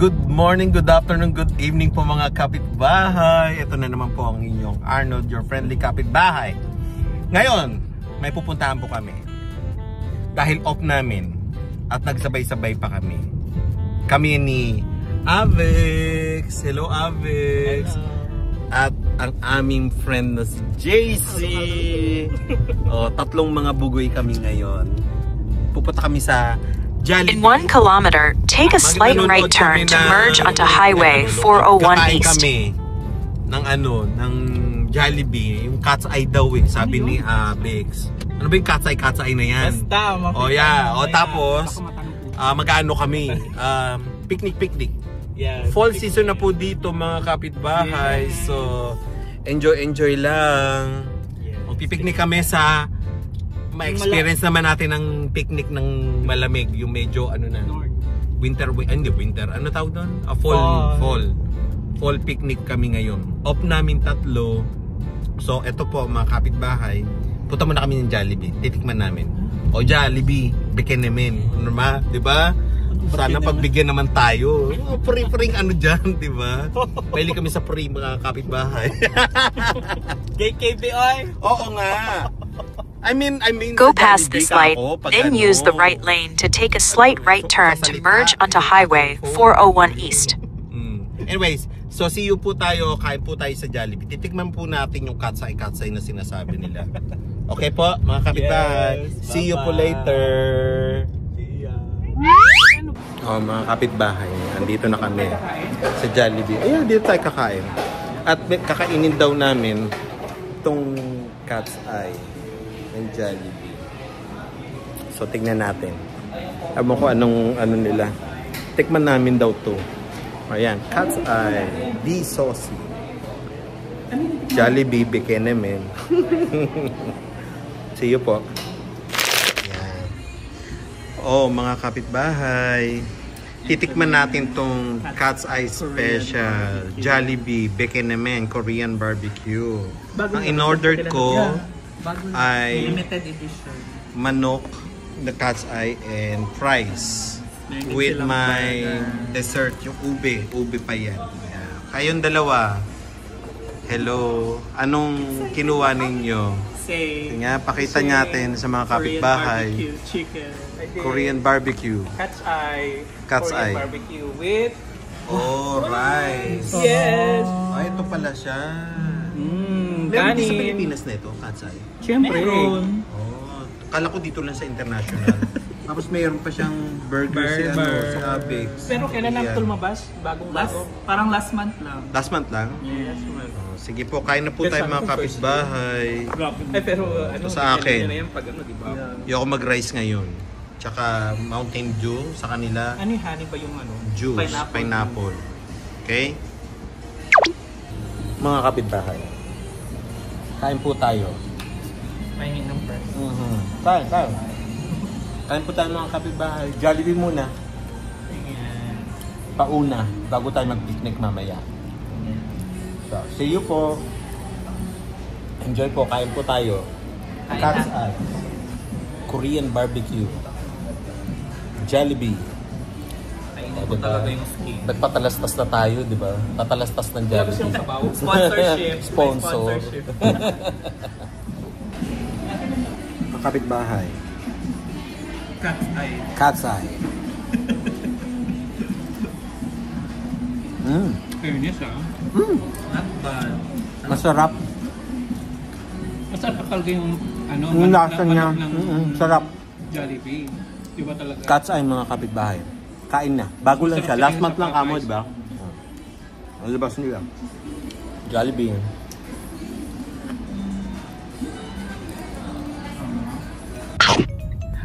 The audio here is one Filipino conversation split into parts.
Good morning, good afternoon, good evening po mga kapitbahay. Ito na naman po ang inyong Arnold, your friendly kapitbahay. Ngayon, may pupuntahan po kami. Dahil off namin at nagsabay-sabay pa kami. Kami ni Avex. Hello Avex. Hello. At ang aming friend na si JC. Tatlong mga bugoy kami ngayon. Pupunta kami sa Jollibee. In 1 kilometer, take a slight right turn to merge onto Highway 401 East. Kami ng Jollibee, yung cat's eye daw sabi ni Avex. Ano ba yung cat's eye na yan? Basta, tapos, mag-ano kami, picnic. Yeah, fall season na po dito mga kapitbahay. Yeah. So, enjoy lang. Magpipiknik kami sa ma-experience naman natin ng picnic ng malamig, yung medyo winter, ano tawag doon? Fall picnic kami ngayon. Off namin tatlo. So eto po mga kapitbahay, punta muna kami ng Jollibee, titikman namin. Jollibee, bigyan namin, normal, 'di ba? Sana pagbigyan naman tayo. Free ano dyan, 'di ba? Pili kami sa free mga kapitbahay. KKBI? Oo nga. I mean, go past this light, then use the right lane to take a slight right turn to merge onto Highway 401 East. Anyways, so see you po tayo, kain po tayo sa Jollibee. Titikman po natin yung cat's eye na sinasabi nila. Okay po, mga kapitbahay. Yes, see you po later. Mga kapitbahay, andito na kami sa Jollibee. Ayan, dito tayo kakain. At kakainin daw namin itong cat's eye ng Jollibee. So tingnan natin. Alam ko anong nila. Tikman namin daw to. Ayan, cat's eye, di saucy. Jollibee, bigyan namin. See you po. Ayan. Mga kapitbahay. Titikman natin tong cat's eye special. Jollibee, bigyan namin, Korean barbecue. Ang in-order ko ay limited edition manok, the cat's eye, and fries with my dessert, yung ube pa yan. Kayong dalawa, hello, anong kinuha ninyo? Nga, pakita natin sa mga kapitbahay. Korean barbecue, cat's eye, Korean barbecue with rice. Yes. Ito pala siya. Meron din sa Pilipinas na ito, cat's eye? Siyempre. Kala ko dito lang sa international. Tapos mayroon pa siyang burger si Avex. Pero kailan lang ito lumabas? Parang last month lang. Last month lang? Yes. Sige po, kain na po tayo mga kapitbahay. Pero sa akin, diba? Ayoko mag-rice ngayon. Tsaka Mountain Dew sa kanila. Ano yung honey ba yung juice, pineapple. Okay? Mga kapitbahay, kain po tayo. Pahingin ng press. Kain. Kain po tayo mga kapitbahay. Jollibee muna. Pauna, bago tayo mag-picnic mamaya. So, see you po. Enjoy po, kain po tayo. Cat's eye, Korean barbecue, Jollibee. Talaga yung skin. Nagpatalastas na tayo, di ba? Patalastas ng Jollibee. Sponsorship. Sponsor. Kapitbahay. Cat's eye. Fairness not bad. Masarap. Masarap talaga yung yung lasa niya. Sarap. Jollibee. Diba talaga? Cat's eye mga kapitbahay. Kain na. Bago lang siya. Last month lang kamo, di ba? Alabas nila. Jollibee.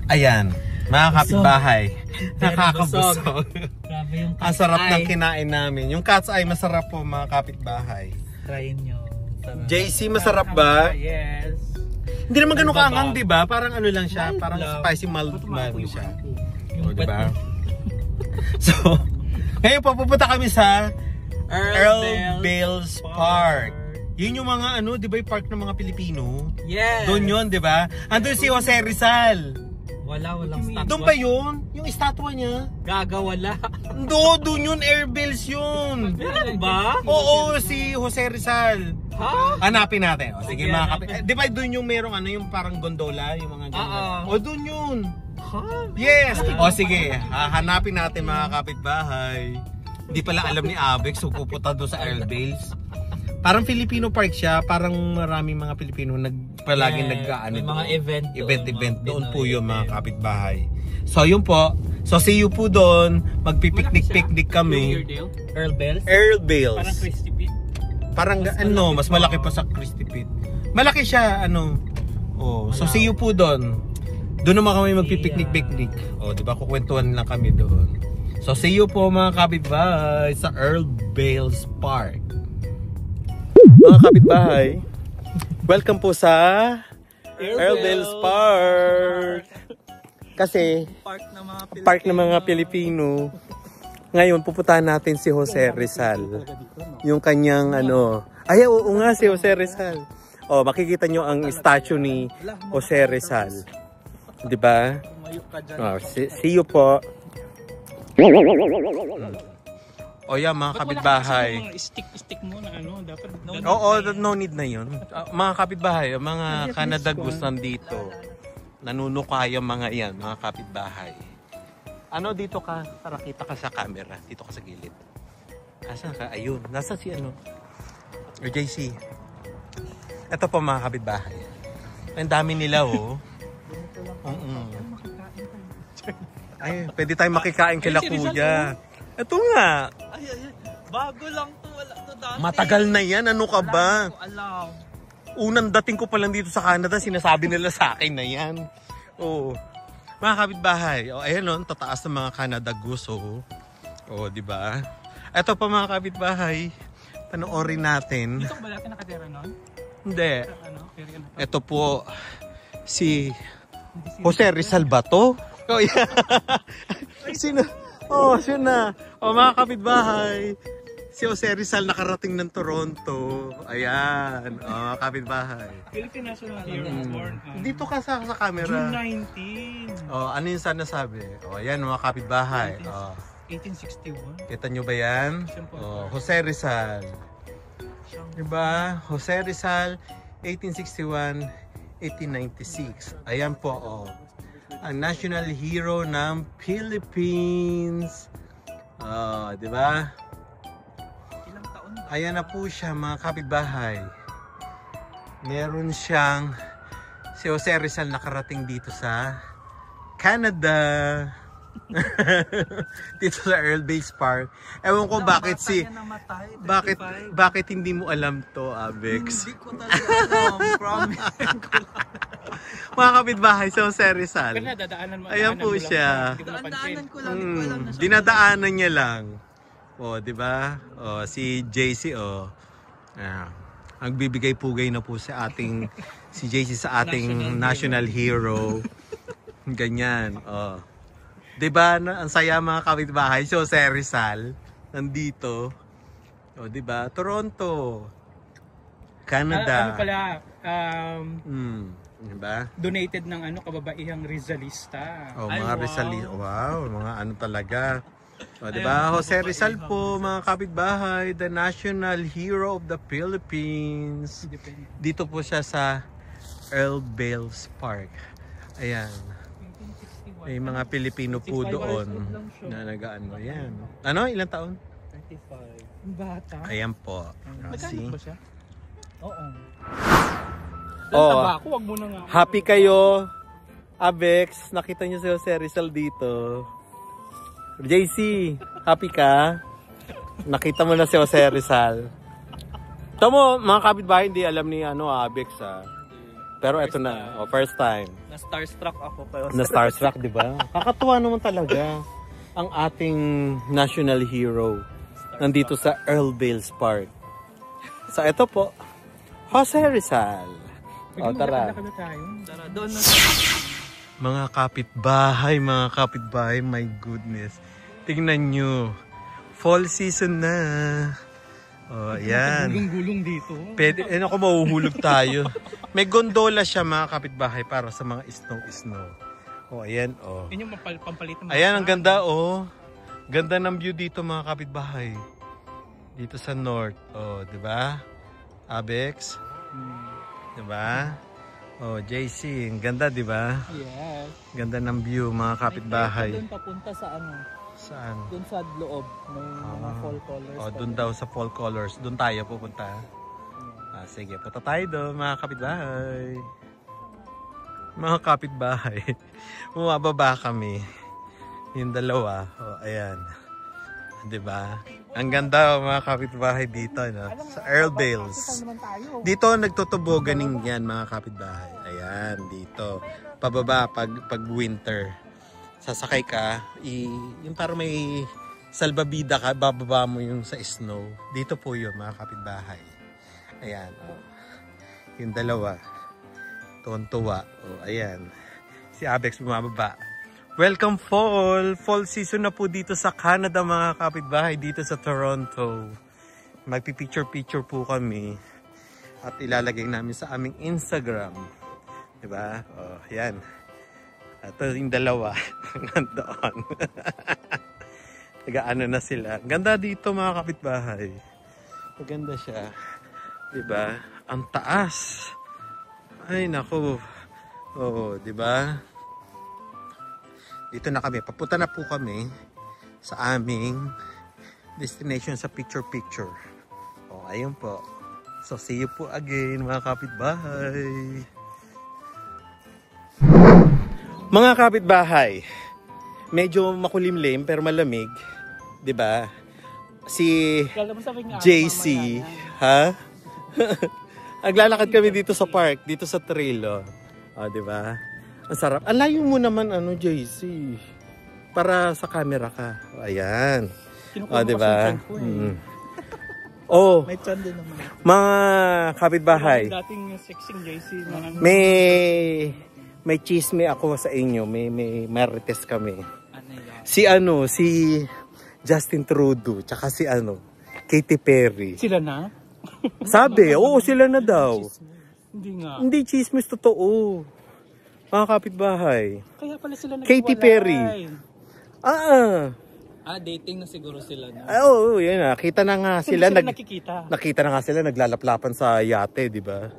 Ayan. Mga kapitbahay. Nakakabusog. Ang sarap ng kinain namin. Yung cat's eye masarap po mga kapitbahay. Try nyo. JC, masarap ba? Yes. Hindi naman ganun kaangang, di ba? Parang ano lang siya. Parang spicy mild siya. O, di ba? So, ngayon pupunta kami sa Earl Bales Park. Yun yung mga di ba yung park ng mga Pilipino? Yes. Doon yun, di ba? Andun si Jose Rizal. Walang statwa. Doon ba yun? Yung estatwa niya? Gagawala. Doon yun, Airbills yun. Meron ba? Oo, si Jose Rizal. Ha? Hanapin natin. O, sige Sige, mga hanapin. kapit. Di ba doon yung merong ano, yung parang gondola, yung mga ganun. Oo. O, doon yun. Ha? Yes! O sige, hanapin natin mga kapitbahay. Hindi pala alam ni Avex, so pupunta doon sa Airbills. Parang Filipino park siya, parang maraming mga Pilipino palaging nag-aano. May mga event Doon po yung mga kapitbahay. So yun po. So see you po doon. Magpipiknik-piknik kami. Earl Bells? Airbills. Parang Christy Pete. Parang mas malaki pa sa Christy Pete. Malaki siya, Oh, so see you po doon. Doon naman kami magpipiknik-piknik. Oh, di ba? Kukwentuhan lang kami doon. So see you po mga kapitbahay sa Earl Bells Park. Mga kapitbahay, welcome po sa Earl Bells Park. Kasi park ng mga Pilipino. Ngayon pupuntahan natin si Jose Rizal. Yung kanyang ay oo nga si Jose Rizal. Oh, makikita nyo ang statue ni Jose Rizal. 'Di ba? Oh, see you po. O yan mga kapitbahay. Stick mo na dapat. Oo, no need na yun. Mga kapitbahay, mga Canada Goose nandito. Nanunukay ang mga yan, mga kapitbahay. Dito ka? Para kita ka sa camera. Dito ka sa gilid. Asan ka? Ayun. Nasa si O JC. Ito po mga kapitbahay. Ang dami nila Ay, pwede tayong makikain kila kuya. Ito nga. Ay. Bago lang to. Wala to dati. Matagal na yan. Ano ka ba? Alam. Unang dating ko pa lang dito sa Canada, sinasabi nila sa akin na yan. Oo. Mga kapitbahay. Ayan tataas ng mga Canada Goose. Di ba? Ito pa mga kapitbahay. Panoorin natin. Dito ba dati nakatira nun? Hindi. Ito po si Jose Rizal ba to? Oh, yeah. Sino? Sino? Mga kapitbahay. Si Jose Rizal nakarating ng Toronto. Ayan. Kapitbahay. Philippine National Hero born. Dito ka sa camera. June 19. Ano yung sana sabi? Ayan mga kapitbahay. 1861. Kita nyo ba yan? Jose Rizal. Diba? Jose Rizal, 1861, 1896. Ayan po, ang national hero ng Philippines. Diba? Ilang taon? Ayan na po siya mga kapitbahay. Meron siyang si Jose Rizal nakarating dito sa Canada. Dito sa Earl Bells Park. Ewan ko bakit bakit hindi mo alam to, Avex? Hindi ko talaga alam. Promise. Mga kapitbahay sa Jose Rizal. Pero nadadaanan mo. Ayan po siya. Dadaanan ko lang. Dinadaanan niya lang. Di ba? Si JC ang bibigay-pugay na po sa ating si JC sa ating national hero. Ganyan. Diba, ang saya mga kapitbahay, si Jose Rizal, nandito. Diba, Toronto, Canada. Diba? Donated ng kababaihang Rizalista. Mga Rizalista. Wow, mga talaga. Diba, Jose Rizal po, mga kapitbahay, the national hero of the Philippines. Dito po siya sa Earl Bells Park. Ayan. May mga Pilipino po doon na nag-ano yan. Ilang taon? 35. Bata. Ayan po. Mechanic ba siya? Oo. Wag mo na nga. Happy kayo, Avex. Nakita niyo si Jose Rizal dito. JC, happy ka? Nakita mo na si Jose Rizal. Tamo, mga kapitbahay hindi alam ni Avex Pero eto na, first time. Na-starstruck ako kayo. Na-starstruck, di ba? Kakatuwa naman talaga ang ating national hero nandito sa Earl Bells Park. So eto po, Jose Rizal. Tara. Tara, doon na. Mga kapitbahay, my goodness. Tingnan nyo, fall season na. Ayan. Gulong-gulong dito. Pwede, mahuhulog tayo. May gondola siya mga kapitbahay para sa mga snow. Oh, ayan, oh. Yun yung pampalit ng Ayan, ang ganda, oh. Ganda ng view dito, mga kapitbahay. Dito sa north, oh, di ba? Abex. Di ba? Oh, JC, ang ganda, di ba? Yes. Ganda ng view, mga kapitbahay. Doon papunta sa ano? Saan? Doon sa loob. May mga fall colors. Oh, doon daw sa fall colors. Doon tayo pupunta. Sige, punta tayo doon, mga kapitbahay. Mga kapitbahay. Bumababa kami. Yung dalawa. Oh, ayan. Diba? Ang ganda, mga kapitbahay dito, no? Sa Earl Bales. Dito nagtutuboganing yan, mga kapitbahay. Ayan, dito. Pababa pag winter. Sasakay ka, yung parang may salbabida ka, bababa mo yung sa snow. Dito po yun, mga kapitbahay. Ayan, oh. Yung dalawa. Tuwan-tuwa. Oh, ayan. Si Abex bumababa. Welcome fall! Fall season na po dito sa Canada, mga kapitbahay, dito sa Toronto. Magpipicture-picture po kami at ilalagay namin sa aming Instagram. Diba? Oh, ayan. Ito yung dalawa. Nandoon. Nag-ano na sila. Ganda dito, mga kapitbahay. Maganda siya. Diba? Ang taas. Ay, naku. Oo, diba? Dito na kami. Papunta na po kami sa aming destination sa picture-picture. O, ayun po. So, see you po again, mga kapitbahay. Mga kapitbahay, medyo makulimlim pero malamig. Diba? Si JC, ha? Naglalakad kami dito sa park, dito sa trail, oh. O, diba? Ang sarap. Alayo mo naman, JC. Para sa camera ka. O, ayan. O, diba? Oh, may chan din naman. Mga kapitbahay. Dating sexing JC. May chisme ako sa inyo. May marites kami. Ano yan? Si Justin Trudeau. Tsaka si Katy Perry. Sila na? Sabi, oo, sila na daw. Hindi nga. Hindi chismis, totoo. Mga kapitbahay. Kaya pala sila nagwalay. Katy Perry. Dating na siguro sila. No? Oo, yan na. Kita na nga sila. Nakikita. Nakita na nga sila naglalaplapan sa yate, di ba?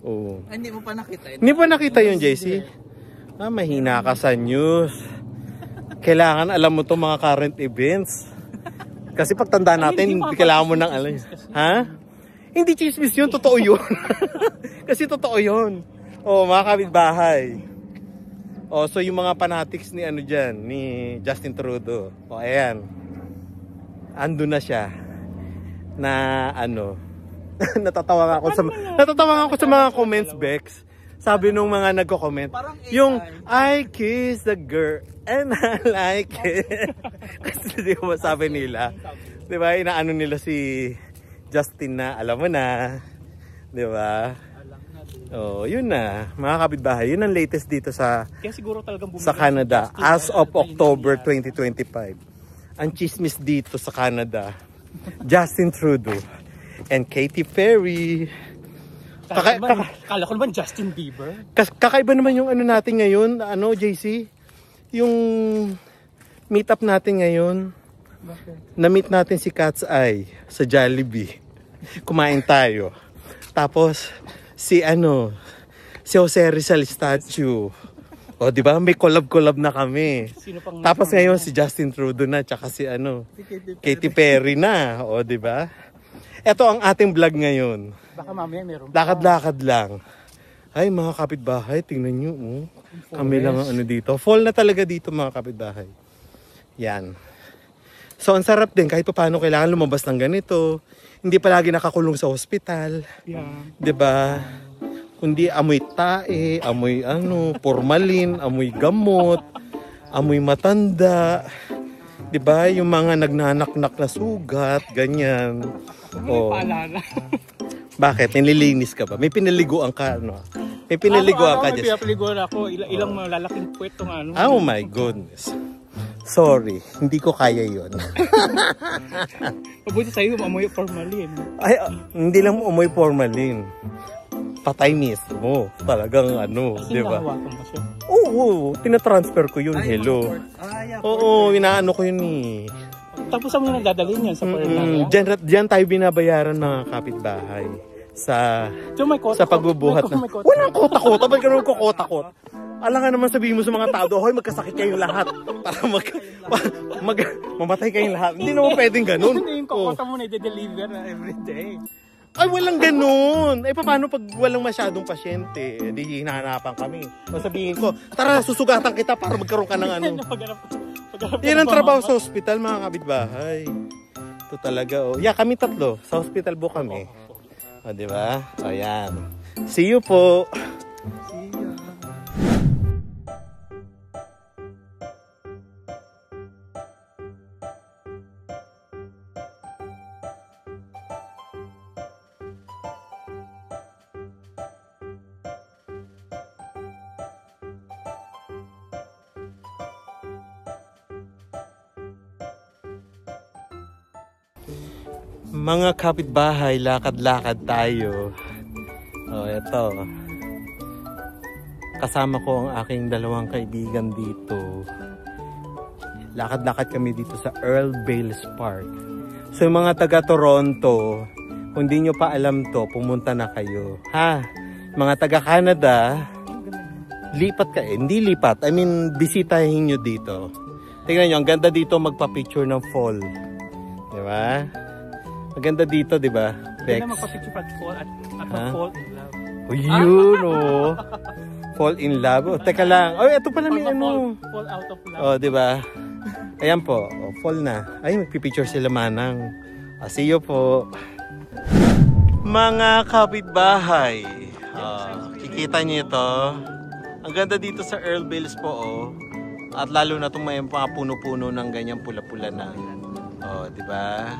Oo. Hindi mo pa nakita. Hindi pa nakita yun, JC? Mahina ka sa news. Kailangan alam mo itong mga current events. Kasi pagtanda natin, kailangan mo ng alam. Ha? Hindi chismis yun, totoo yun. Kasi totoo yun. Oh, mga kapitbahay. Oh, so yung mga fanatics ni ni Justin Trudeau. Oh, ayan. Ando na siya. Na natatawa ako sa mga comments, Bex. Sabi nung mga nagko-comment, yung I kiss the girl and I like it. Kasi di ko masabi nila. Di ba? Inaano nila si Justin na, alam mo na. Di ba? Oh, yun na. Mga kapitbahay, yun ang latest dito sa Canada as of October 2025. Ang chismis dito sa Canada, Justin Trudeau and Katy Perry. Kala ko naman Justin Bieber. Kakaiba naman yung natin ngayon, JC? Yung meet up natin ngayon. Na-meet natin si Cat's Eye sa Jollibee. Kumain tayo. Tapos si Jose Rizal statue. O, di ba? May collab na kami. Tapos ngayon si Justin Trudeau na, tsaka si Katy Perry na. O, di ba? Ito ang ating vlog ngayon. Baka mamaya meron. Lakad-lakad lang. Ay, mga kapitbahay, tingnan nyo. Kami lang ang dito. Fall na talaga dito, mga kapitbahay. Yan. So, ang sarap din. Kahit pa paano kailangan lumabas ng ganito. Hindi palagi nakakulong sa hospital. Yeah. Diba? Kundi amoy tae, amoy formalin, amoy gamot, amoy matanda. Diba? Yung mga nagnanaknak na sugat, ganyan. Oh. Bakit? Nililinis ka ba? May pinaliguan ka, May pinaliguan ka, Jess? May pinaliguan ako. Ilang malalaking puwet tong Oh my goodness. Sorry, hindi ko kaya yun. Mabuti sa'yo, amoy formalin. Ay, hindi lang amoy formalin. Patay mismo. Talagang di ba? Kasi nakawakan mo siya. Oo, tinatransfer ko yun. Hello. Oo, inaano ko yun eh. Tapos saan mo yung nagdadalhin yan? Sa Perla? Diyan tayo binabayaran mga kapitbahay. Sa pagbubuhat na. Walang kota-kota. Ba't ka naman kukota-kot? Alam nga naman sabihin mo sa mga tao, hoy, magkasakit kayong lahat. Para mamatay kayong lahat. Hindi naman pwedeng ganun. Hindi yung kukota mo na i-deliver na everyday. Ay, walang ganun. Eh, paano pag walang masyadong pasyente? Di hinahanapan kami. Sabihin ko, tara, susugatan kita para magkaroon ka ng ano. Yan ang trabaho sa hospital, mga kapitbahay. Ito talaga, oh. Yeah, kami tatlo. Sa hospital po kami. O, diba? O, yan. See you po. See you. Mga kapitbahay, lakad-lakad tayo. Oh, eto. Kasama ko ang aking dalawang kaibigan dito. Lakad-lakad kami dito sa Earl Bales Park. So yung mga taga Toronto, kung di nyo pa alam to, pumunta na kayo. Ha? Mga taga Canada, lipat ka. Hindi lipat. I mean, bisitahin nyo dito. Tingnan nyo, ang ganda dito magpa-picture ng fall. Diba? Maganda dito, di ba? Bex. Ganda magpa-picture at fall in love. Oh, yun, oh. Fall in love. Oh, teka lang. Oh, ito pala may ano. Fall out of love. Oh, di ba? Ayan po. Oh, fall na. Ay, magpipicture sila manang. See you po. Mga kapitbahay. Kikita niyo ito. Ang ganda dito sa Earl Bales po, oh. At lalo na itong may mga puno-puno ng ganyang pula-pula na. Oh, di ba?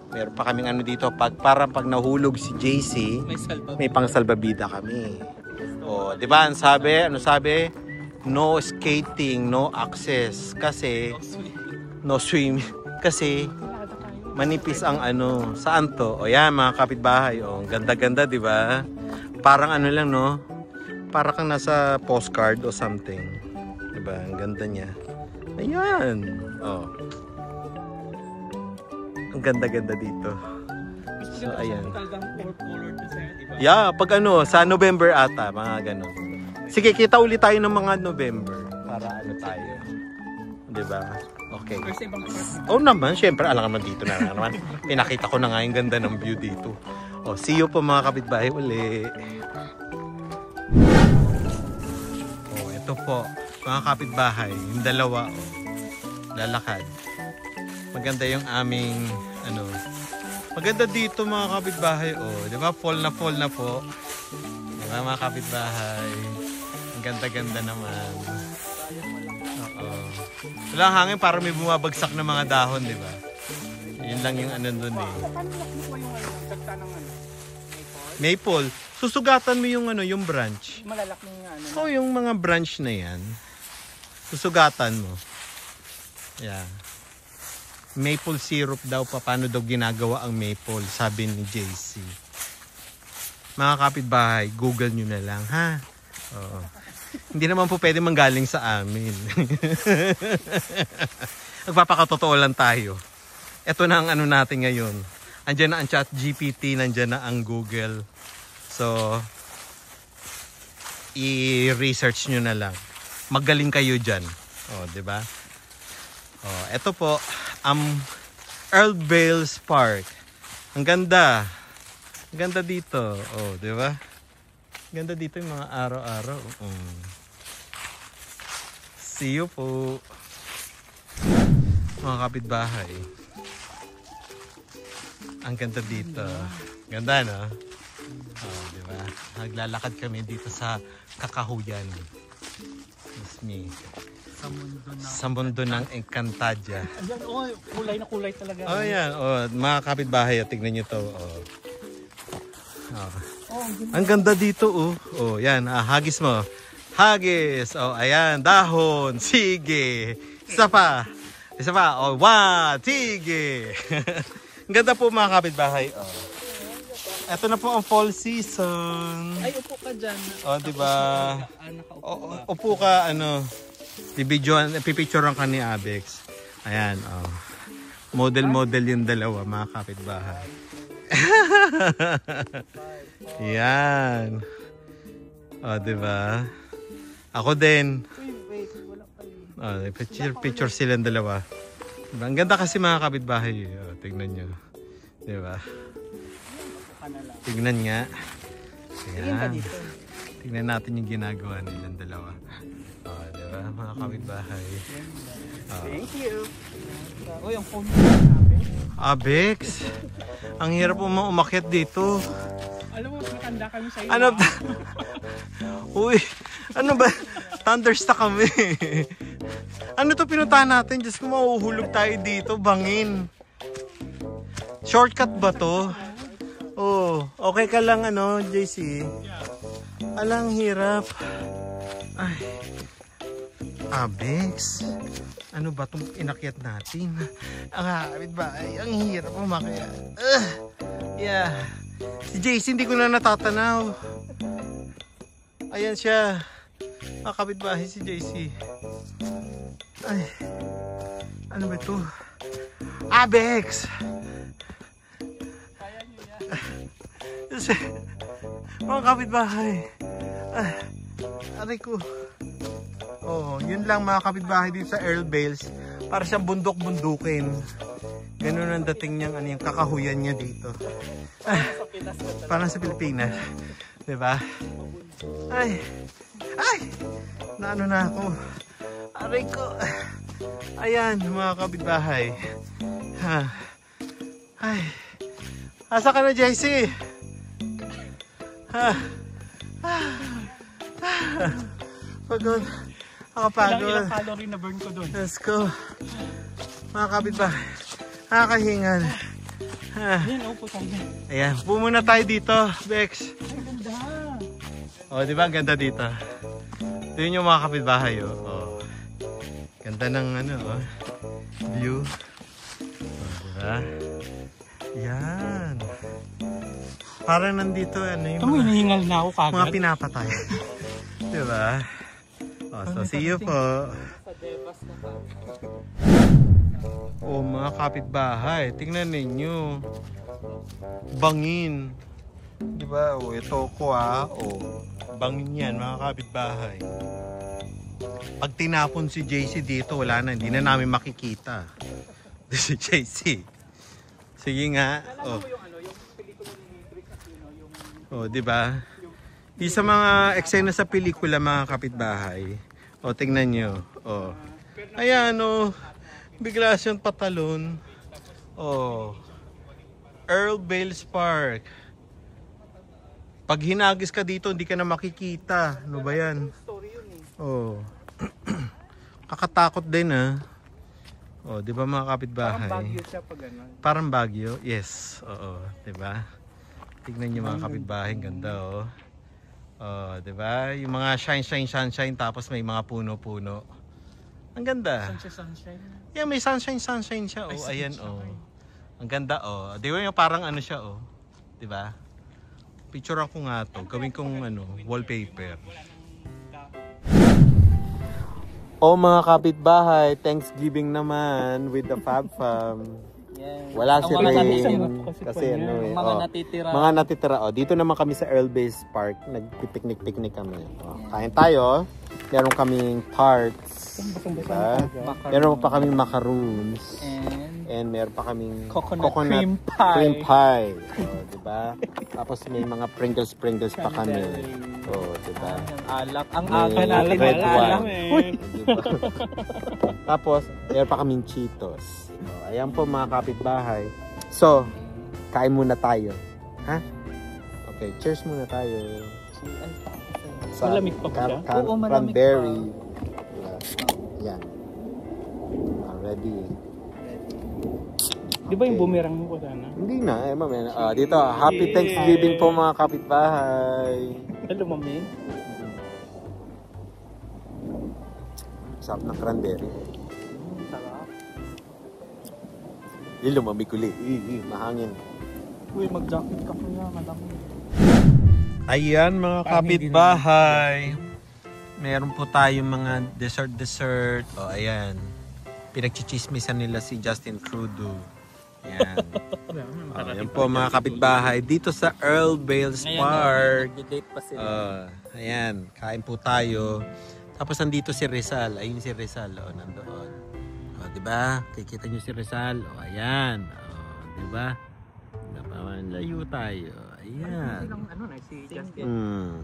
Meron pa kaming ano dito, parang pag nahulog si JC, may pang-salbabida kami. Oh, 'di ba? Ano sabi? No skating, no access kasi no swim kasi manipis ang ano. Saan to? O yan, mga kapitbahay, oh, ganda-ganda, 'di ba? Parang ano lang, no? Para kang nasa postcard o something. 'Di ba? Ang ganda niya. Ayan. Oh. Ang ganda-ganda dito. So, ayan. Yeah, pag ano, sa November ata, mga ganon. Sige, kita ulit tayo ng mga November. Para ano tayo. Diba? Okay. Oh naman, syempre, alam naman dito na naman. Pinakita ko na nga yung ganda ng view dito. Oh, see you po mga kapitbahay uli. Oh, ito po. Mga kapitbahay, yung dalawa, oh, lalakad. Maganda yung aming ano. Maganda dito mga kapitbahay, oh, 'di ba? Fall na po. 'Di ba mga kapitbahay? Ang ganda-ganda naman. Oo. Walang hangin, para may bumabagsak na mga dahon, 'di ba? Yun lang yung ano doon eh. Maple. Susugatan mo yung ano, yung branch. Malalaking ano. Oh, yung mga branch na 'yan. Susugatan mo. Yeah. Maple syrup daw, paano daw ginagawa ang maple, sabi ni JC. Mga kapitbahay, Google nyo na lang, ha? Oo. Hindi naman po pwede manggaling sa amin. Nagpapakatotoo lang tayo. Ito na ang ano natin ngayon. Andiyan na ang ChatGPT, nandiyan na ang Google. So, i-research nyo na lang. Magaling kayo dyan. O, diba? Oh, ito po, Earl Bales Park. Ang ganda. Ang ganda dito. Oh, 'di ba? Ganda dito yung mga araw-araw. See you po. Mga kapitbahay. Ang ganda dito. Ganda, no? Oh, 'di ba? Naglalakad kami dito sa Kakahuyan. It's me. Sa mundo ng Encantadia. Ayan, oh, kulay na kulay talaga. Oh, yan. Oh, mga kapitbahay, tignan nyo to. Oh. Oh. Ang ganda dito, oh. Oh, yan. Hagis mo. Hagis. Oh, ayan. Dahon. Sige. Isa pa. Isa pa. Oh, one. Sige. Ang ganda po mga kapitbahay. Oh. Ito na po ang fall season. Ay, upo ka dyan. O, diba? Nakaupo ka. Upo ka, ano, pipicturean ka ni Abex. Ayan, oh. Model yung dalawa, mga kapitbahay. Yan. O, diba? Ako din. O, picture silang dalawa. Diba? Ang ganda kasi mga kapitbahay. O, tignan nyo. Diba? Tignan nga. Ayan. Tignan natin yung ginagawa nilang dalawa. O, diba? Mga kapitbahay. Thank you. Uy, ang phone namin. Abex, ang hirap mo umakyat dito. Alam mo, matanda kami sa iyo. Ano ba? Uy, ano ba? Thunderstruck kami. Ano to pinuntahan natin? Diyos ko, mahuhulog tayo dito. Bangin. Shortcut ba to? Oh, okay ka lang ano, JC? Alang hirap. Ay. Abex. Ano ba itong inakyat natin? Ang habit ba? Ay, ang hirap umakyat. Yeah. Si JC hindi ko na natatanaw. Ayan siya. Makakabit bahay si JC. Ay. Ano ba ito? Abex! Kaya nyo yan. Mga kapitbahay. Aray ko. Oh, yun lang mga kapitbahay dito sa Earl Bales. Para siyang bundok-bundukin. Ganun ang dating niyang ano, yung kakahuyan niya dito. Parang sa Pilipinas. Diba? Ay! Ay! Naano na ako. Aray ko. Ayan mga kapitbahay. Ha. Ay. Asa ka na, JC? Ha. Pagod. Nakapagod. Ilang calorie na burn ko doon. Let's go. Mga kapitbahay. Nakakahingal. Yan, upo tayo. Ayan. Upo muna tayo dito, Bex. Ay, ganda. O, di ba? Ang ganda dito. Ito yun yung mga kapitbahay, oh. Oh. Ganda ng ano, oh. View. O, di ba? Yan. Parang nandito, ano yung Ito mo, hinihingal na ako kagad. mga pinapatay. Di ba? O, so, see you po. O, mga kapitbahay. Tingnan ninyo. Bangin. Di ba? O, ito ko O, bangin yan, mga kapitbahay. Pag tinapon si JC dito, wala na. Hindi na namin makikita. Si JC. Sige nga. O. O, di ba? Di sa mga eksena sa pelikula, mga kapitbahay. O, tingnan nyo. O. Ayan, o. Bigla siyang patalon. O. Earl Bales Park. Pag hinagis ka dito, hindi ka na makikita. Ano ba yan? O. Kakatakot din, ha? O, di ba mga kapitbahay? Parang Baguio siya pag gano'n. Parang Baguio? Yes. Oo. Di ba? Tignan nyo mga kapitbahay. Ganda, oh. Oh, 'di ba? Yung mga sunshine tapos may mga puno-puno. Ang ganda. Sunshine. Yeah, may sunshine siya. Oh, ayan oh. Ang ganda oh. 'Di ba yung parang ano siya oh. 'Di ba? Picturean ko nga 'to. Gawin kong ano, wallpaper. Oh, mga kapitbahay, Thanksgiving naman with the Fab Fam. Wala si Rain kasi ano eh. Mga natitira. Mga natitira. Oh, dito naman kami sa Earl Bales Park. Nagpipiknik-piknik kami. Oh, kain tayo. Meron kaming tarts. Diba? Meron pa kaming macaroons. And meron pa kaming coconut cream pie. Oh, diba? Tapos may mga Pringles pa kami. Oh, diba? Alak. Ang may red alak. Diba? Tapos meron pa kaming Cheetos. Oh, ayan po mga kapitbahay. So, kain muna tayo. Ha? Okay, cheers muna tayo. Malamig pa ba siya? Oo, malamig cranberry. Yan. Ready. Di ba yung boomerang mo ko sana? Hindi na. Dito, Happy Thanksgiving po mga kapitbahay. Hello, mami. Sarap ng cranberry. Sarap. Lumamig ulit. Mahangin. Uy, mag-jacket ka kuya, malamig. Ayan mga kapitbahay. Meron po tayong mga dessert. O ayan. Pinagchichismisan nila si Justin Trudeau. Ayan. Ayan po mga kapitbahay. Dito sa Earl Bales Park. Nag-date pa sila. Ayan. Kain po tayo. Tapos nandito si Rizal. Ayun si Rizal. O, nandoon. O, diba? Kikita nyo si Rizal. O, ayan. O, diba? Layo tayo. Ayan. Si Justin.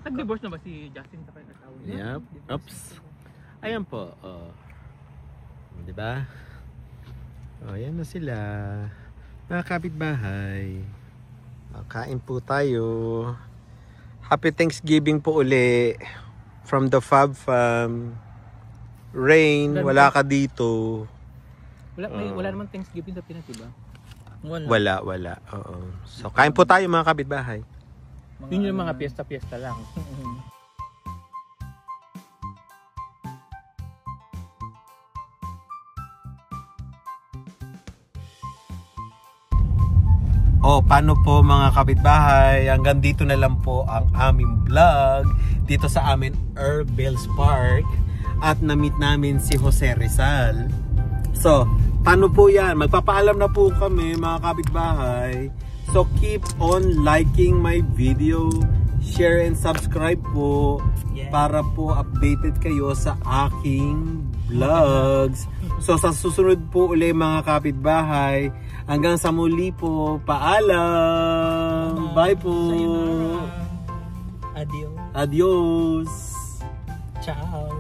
Nag-divorce na ba si Justin sa kanyang asawa? Yep. Oops. Ayan po. Oh. Diba? Oh, ayan na sila. Mga kapitbahay. Oh, kain po tayo. Happy Thanksgiving po uli. From the Fab Fam. Rain, wala ka dito. Wala naman Thanksgiving sa Pinas, diba? Wala. Oo. So, kain po tayo mga kapitbahay. Yun yung mga piyesta-piyesta lang. Paano po mga kapitbahay? Hanggang dito na lang po ang aming vlog dito sa amin Earl Bales Park at na-meet namin si Jose Rizal. So, paano po yan? Magpapaalam na po kami mga kapitbahay. So, keep on liking my video, share and subscribe po para po updated kayo sa aking vlogs. So, sa susunod po uli mga kapitbahay, hanggang sa muli po, paalam! Bye po! Adios! Adios! Ciao!